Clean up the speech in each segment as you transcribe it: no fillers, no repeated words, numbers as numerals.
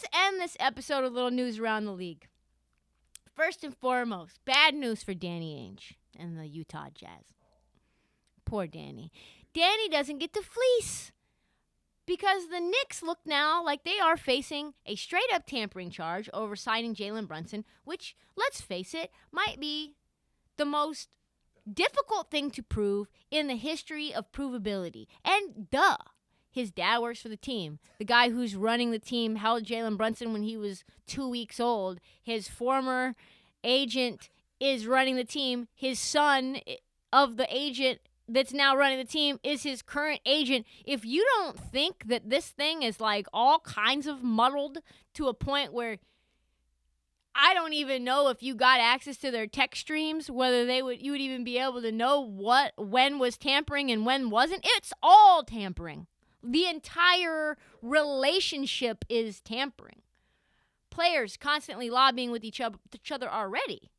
let's end this episode with a little news around the league. First and foremost, bad news for Danny Ainge and the Utah Jazz. Poor Danny. Danny doesn't get to fleece because the Knicks look now like they are facing a straight-up tampering charge over signing Jalen Brunson, which, let's face it, might be the most difficult thing to prove in the history of provability. And his dad works for the team. The guy who's running the team held Jalen Brunson when he was 2 weeks old. His former agent is running the team. His son of the agent that's now running the team is his current agent. If you don't think that this thing is like all kinds of muddled to a point where I don't even know if you got access to their text streams, whether you would even be able to know when was tampering and when wasn't. It's all tampering. The entire relationship is tampering. Players constantly lobbying with each other already.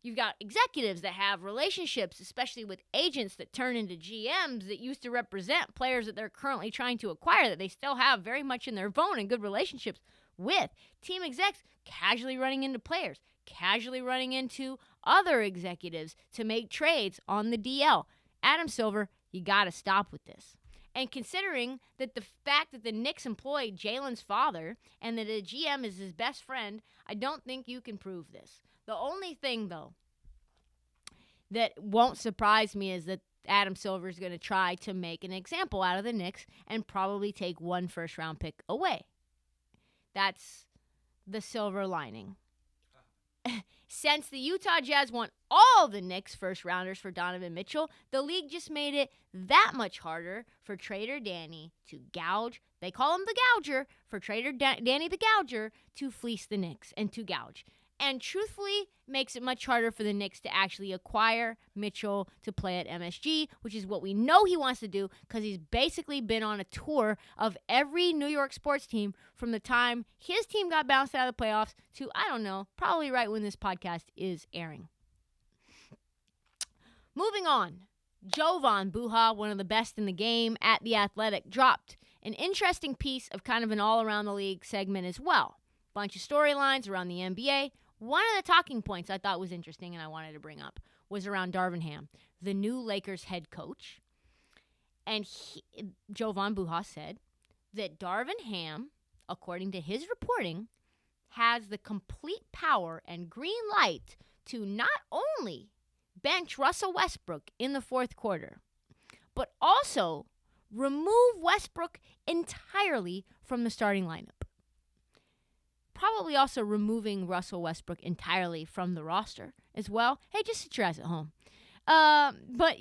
You've got executives that have relationships, especially with agents that turn into GMs that used to represent players that they're currently trying to acquire that they still have very much in their phone and good relationships with. Team execs casually running into players, casually running into other executives to make trades on the DL. Adam Silver, you got to stop with this. And considering that the fact that the Knicks employed Jalen's father and that a GM is his best friend, I don't think you can prove this. The only thing, though, that won't surprise me is that Adam Silver is going to try to make an example out of the Knicks and probably take one first-round pick away. That's the silver lining. Since the Utah Jazz want all the Knicks first-rounders for Donovan Mitchell, the league just made it that much harder for Trader Danny to gouge. They call him the Gouger, for Trader Danny the Gouger to fleece the Knicks and to gouge. And truthfully, makes it much harder for the Knicks to actually acquire Mitchell to play at MSG, which is what we know he wants to do because he's basically been on a tour of every New York sports team from the time his team got bounced out of the playoffs to, I don't know, probably right when this podcast is airing. Moving on, Jovan Buha, one of the best in the game at The Athletic, dropped an interesting piece of kind of an all-around-the-league segment as well. Bunch of storylines around the NBA. One of the talking points I thought was interesting and I wanted to bring up was around Darvin Ham, the new Lakers head coach. And Jovan Buha said that Darvin Ham, according to his reporting, has the complete power and green light to not only bench Russell Westbrook in the fourth quarter, but also remove Westbrook entirely from the starting lineup. Probably also removing Russell Westbrook entirely from the roster as well. Hey, just sit your ass at home. But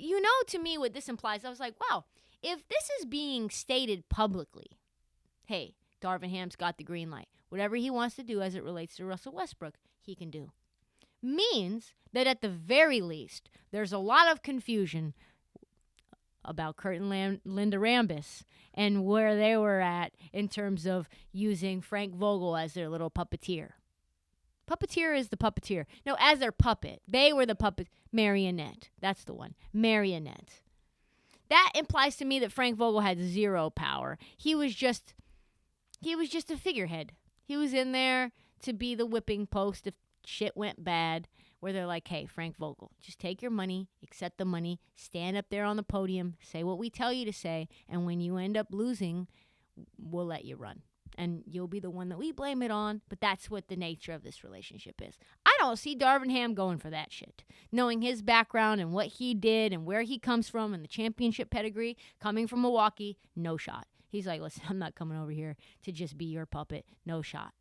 to me what this implies, I was like, wow, if this is being stated publicly, hey, Darvin Ham's got the green light. Whatever he wants to do as it relates to Russell Westbrook, he can do. Means that at the very least, there's a lot of confusion about Kurt and Linda Rambis and where they were at in terms of using Frank Vogel as their little puppeteer. Puppeteer is the puppeteer. No, as their puppet. They were the puppet. Marionette. That's the one. Marionette. That implies to me that Frank Vogel had zero power. He was just a figurehead. He was in there to be the whipping post if shit went bad, where they're like, hey, Frank Vogel, just take your money, accept the money, stand up there on the podium, say what we tell you to say, and when you end up losing, we'll let you run. And you'll be the one that we blame it on, but that's what the nature of this relationship is. I don't see Darvin Ham going for that shit. Knowing his background and what he did and where he comes from and the championship pedigree, coming from Milwaukee, no shot. He's like, listen, I'm not coming over here to just be your puppet. No shot.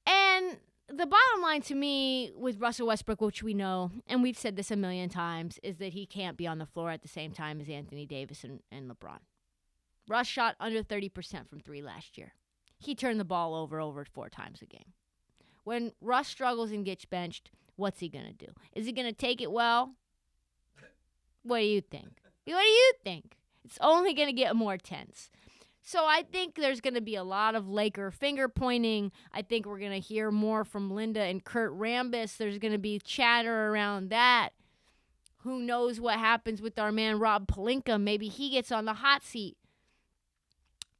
And the bottom line to me with Russell Westbrook, which we know, and we've said this a million times, is that he can't be on the floor at the same time as Anthony Davis and LeBron. Russ shot under 30% from three last year. He turned the ball over 4 times a game. When Russ struggles and gets benched, what's he going to do? Is he going to take it well? What do you think? It's only going to get more tense. So I think there's going to be a lot of Laker finger-pointing. I think we're going to hear more from Linda and Kurt Rambis. There's going to be chatter around that. Who knows what happens with our man Rob Pelinka? Maybe he gets on the hot seat.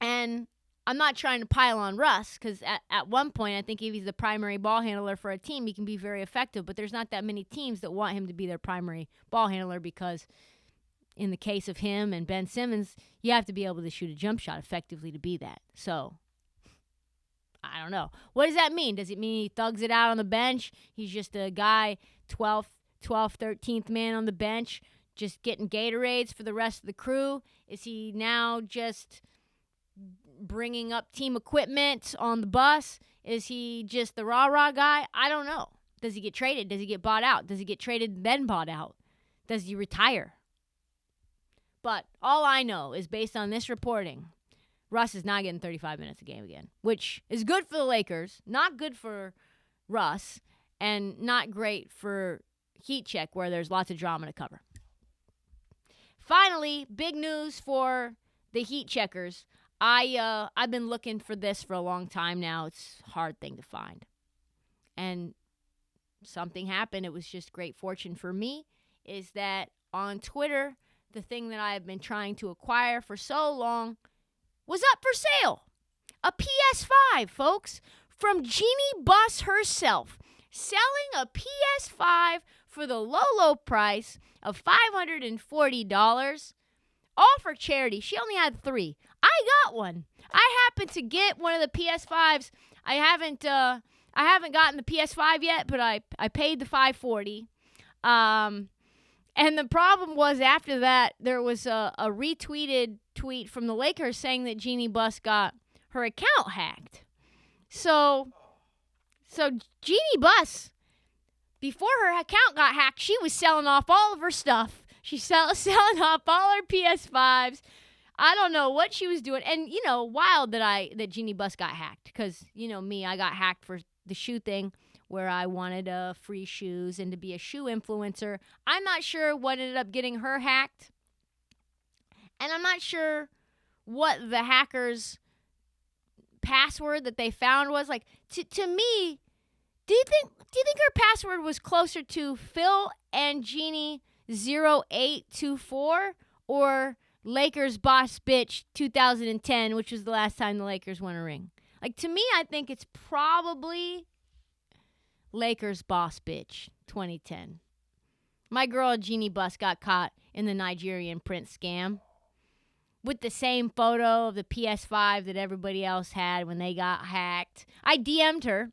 And I'm not trying to pile on Russ because at one point I think if he's the primary ball handler for a team, he can be very effective. But there's not that many teams that want him to be their primary ball handler because in the case of him and Ben Simmons, you have to be able to shoot a jump shot effectively to be that. So I don't know. What does that mean? Does it mean he thugs it out on the bench? He's just a guy, 12th, 13th man on the bench, just getting Gatorades for the rest of the crew? Is he now just bringing up team equipment on the bus? Is he just the rah-rah guy? I don't know. Does he get traded? Does he get bought out? Does he get traded then bought out? Does he retire? But all I know is based on this reporting, Russ is not getting 35 minutes a game again, which is good for the Lakers, not good for Russ, and not great for Heat Check where there's lots of drama to cover. Finally, big news for the Heat Checkers. I've been looking for this for a long time now. It's a hard thing to find. And something happened. It was just great fortune for me, is that on Twitter, the thing that I've been trying to acquire for so long was up for sale. A PS5, folks, from Jeanie Buss herself, selling a PS5 for the low, low price of $540, all for charity. She only had 3. I got one. I happened to get one of the PS5s. I haven't gotten the PS5 yet, but I paid the $540. And the problem was after that, there was a retweeted tweet from the Lakers saying that Jeanie Buss got her account hacked. So Jeanie Buss, before her account got hacked, she was selling off all of her stuff. She's selling off all her PS5s. I don't know what she was doing. And, wild that Jeanie Buss got hacked. Because, me, I got hacked for the shoe thing where I wanted free shoes and to be a shoe influencer. I'm not sure what ended up getting her hacked. And I'm not sure what the hackers' password that they found was. Like, to me, do you think her password was closer to Phil and Jeanie 0824 or Lakers Boss Bitch 2010, which was the last time the Lakers won a ring? Like, to me, I think it's probably Lakers Boss Bitch 2010. My girl Jeanie Buss got caught in the Nigerian print scam with the same photo of the PS5 that everybody else had when they got hacked. I DM'd her,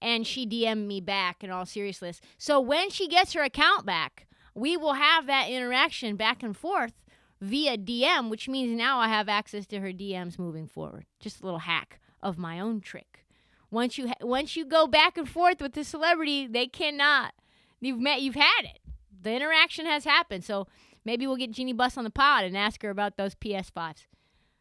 and she DM'd me back in all seriousness. So when she gets her account back, we will have that interaction back and forth via DM, which means now I have access to her DMs moving forward. Just a little hack of my own trick. Once you go back and forth with the celebrity, they cannot. You've had it. The interaction has happened. So maybe we'll get Jeanie Buss on the pod and ask her about those PS5s.